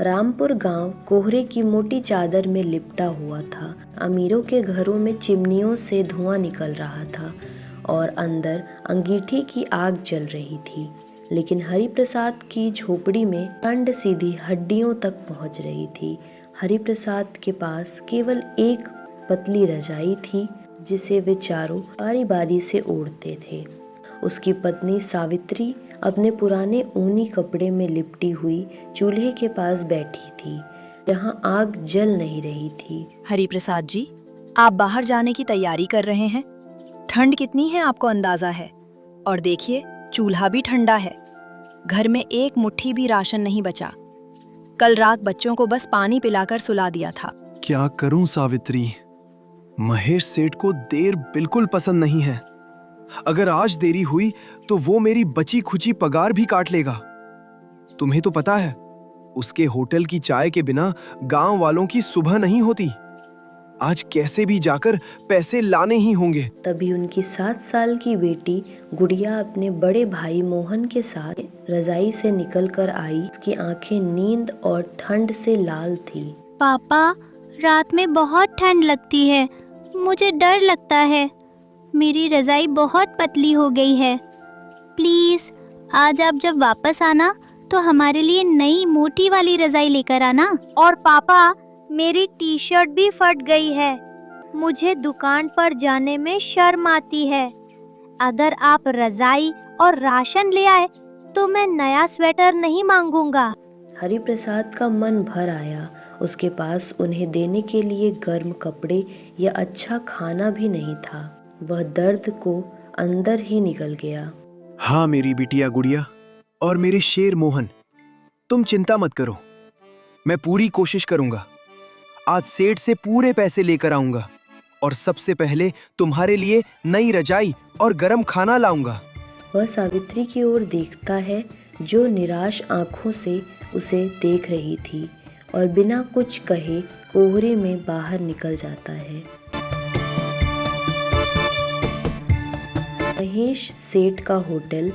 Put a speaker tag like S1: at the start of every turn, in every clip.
S1: रामपुर गांव कोहरे की मोटी चादर में लिपटा हुआ था। अमीरों के घरों में चिमनियों से धुआं निकल रहा था और अंदर अंगीठी की आग जल रही थी, लेकिन हरिप्रसाद की झोपड़ी में ठंड सीधी हड्डियों तक पहुंच रही थी। हरिप्रसाद के पास केवल एक पतली रजाई थी जिसे वे चारों बारी बारी से ओढ़ते थे। उसकी पत्नी सावित्री अपने पुराने ऊनी कपड़े में लिपटी हुई चूल्हे के पास बैठी थी, जहां आग जल नहीं रही थी।
S2: हरिप्रसाद जी, आप बाहर जाने की तैयारी कर रहे हैं। ठंड कितनी है आपको अंदाजा है, और देखिए चूल्हा भी ठंडा है। घर में एक मुट्ठी भी राशन नहीं बचा। कल रात बच्चों को बस पानी पिलाकर सुला दिया था।
S3: क्या करूं सावित्री, महेश सेठ को देर बिल्कुल पसंद नहीं है। अगर आज देरी हुई तो वो मेरी बची खुची पगार भी काट लेगा। तुम्हें तो पता है, उसके होटल की चाय के बिना गांव वालों की सुबह नहीं होती। आज कैसे भी जाकर पैसे लाने ही होंगे।
S1: तभी उनकी 7 साल की बेटी गुड़िया अपने बड़े भाई मोहन के साथ रजाई से निकल कर आई। उसकी आंखें नींद और ठंड से लाल थी।
S4: पापा, रात में बहुत ठंड लगती है, मुझे डर लगता है। मेरी रजाई बहुत पतली हो गई है। प्लीज आज आप जब वापस आना तो हमारे लिए नई मोटी वाली रजाई लेकर आना।
S5: और पापा, मेरी टी शर्ट भी फट गई है। मुझे दुकान पर जाने में शर्म आती है। अगर आप रजाई और राशन ले आए तो मैं नया स्वेटर नहीं मांगूंगा।
S1: हरिप्रसाद का मन भर आया। उसके पास उन्हें देने के लिए गर्म कपड़े या अच्छा खाना भी नहीं था। वह दर्द को अंदर ही निकल गया।
S3: हाँ मेरी बिटिया गुड़िया और मेरे शेर मोहन, तुम चिंता मत करो। मैं पूरी कोशिश करूंगा। आज सेठ से पूरे पैसे लेकर आऊंगा और सबसे पहले तुम्हारे लिए नई रजाई और गरम खाना लाऊंगा।
S1: वह सावित्री की ओर देखता है, जो निराश आंखों से उसे देख रही थी, और बिना कुछ कहे कोहरे में बाहर निकल जाता है। महेश सेठ का होटल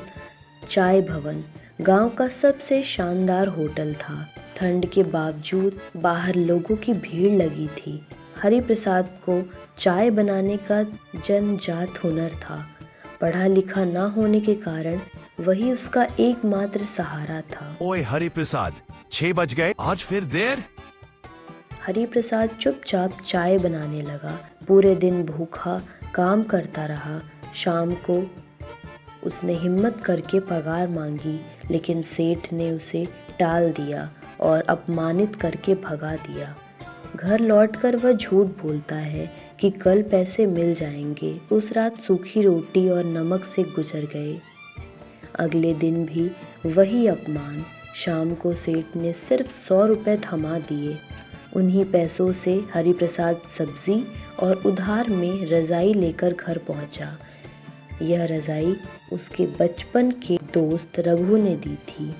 S1: चाय भवन गांव का सबसे शानदार होटल था। ठंड के बावजूद बाहर लोगों की भीड़ लगी थी। हरिप्रसाद को चाय बनाने का जन्मजात हुनर था। पढ़ा लिखा ना होने के कारण वही उसका एकमात्र सहारा था।
S6: ओए हरिप्रसाद, 6 बज गए, आज फिर देर?
S1: हरिप्रसाद चुपचाप चाय बनाने लगा। पूरे दिन भूखा काम करता रहा। शाम को उसने हिम्मत करके पगार मांगी, लेकिन सेठ ने उसे टाल दिया और अपमानित करके भगा दिया। घर लौटकर वह झूठ बोलता है कि कल पैसे मिल जाएंगे। उस रात सूखी रोटी और नमक से गुजर गए। अगले दिन भी वही अपमान। शाम को सेठ ने सिर्फ 100 रुपये थमा दिए। उन्हीं पैसों से हरिप्रसाद सब्जी और उधार में रजाई लेकर घर पहुंचा। यह रजाई उसके बचपन के दोस्त रघु ने दी थी।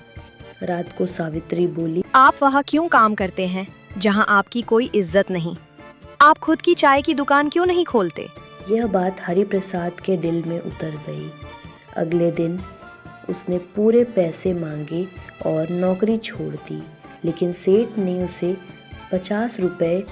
S1: रात को सावित्री बोली,
S2: आप वहाँ क्यों काम करते हैं जहाँ आपकी कोई इज्जत नहीं? आप खुद की चाय की दुकान क्यों नहीं खोलते?
S1: यह बात हरिप्रसाद के दिल में उतर गई। अगले दिन उसने पूरे पैसे मांगे और नौकरी छोड़ दी, लेकिन सेठ ने उसे 50 रुपये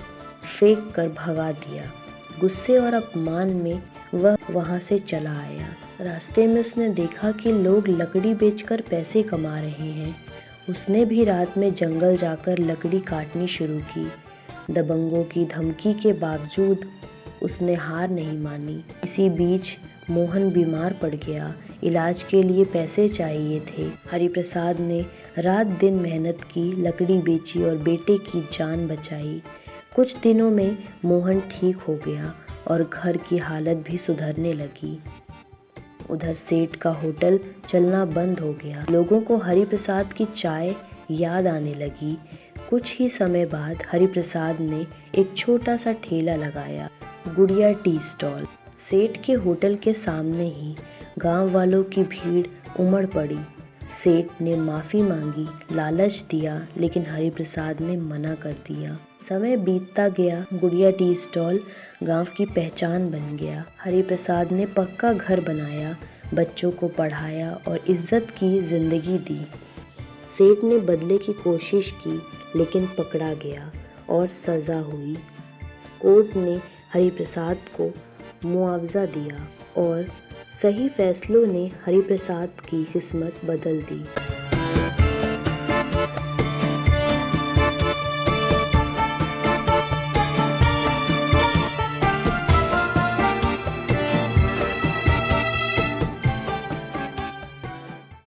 S1: फेंक कर भगा दिया। गुस्से और अपमान में वह वहां से चला आया। रास्ते में उसने देखा कि लोग लकड़ी बेचकर पैसे कमा रहे हैं। उसने भी रात में जंगल जाकर लकड़ी काटनी शुरू की। दबंगों की धमकी के बावजूद उसने हार नहीं मानी। इसी बीच मोहन बीमार पड़ गया। इलाज के लिए पैसे चाहिए थे। हरिप्रसाद ने रात दिन मेहनत की, लकड़ी बेची और बेटे की जान बचाई। कुछ दिनों में मोहन ठीक हो गया और घर की हालत भी सुधरने लगी। उधर सेठ का होटल चलना बंद हो गया। लोगों को हरिप्रसाद की चाय याद आने लगी। कुछ ही समय बाद हरिप्रसाद ने एक छोटा सा ठेला लगाया, गुड़िया टी स्टॉल। सेठ के होटल के सामने ही गांव वालों की भीड़ उमड़ पड़ी। सेठ ने माफ़ी मांगी, लालच दिया, लेकिन हरिप्रसाद ने मना कर दिया। समय बीतता गया। गुड़िया टी स्टॉल गांव की पहचान बन गया। हरिप्रसाद ने पक्का घर बनाया, बच्चों को पढ़ाया और इज्जत की जिंदगी दी। सेठ ने बदले की कोशिश की, लेकिन पकड़ा गया और सज़ा हुई। कोर्ट ने हरिप्रसाद को मुआवजा दिया और सही फैसलों ने हरिप्रसाद की किस्मत बदल दी।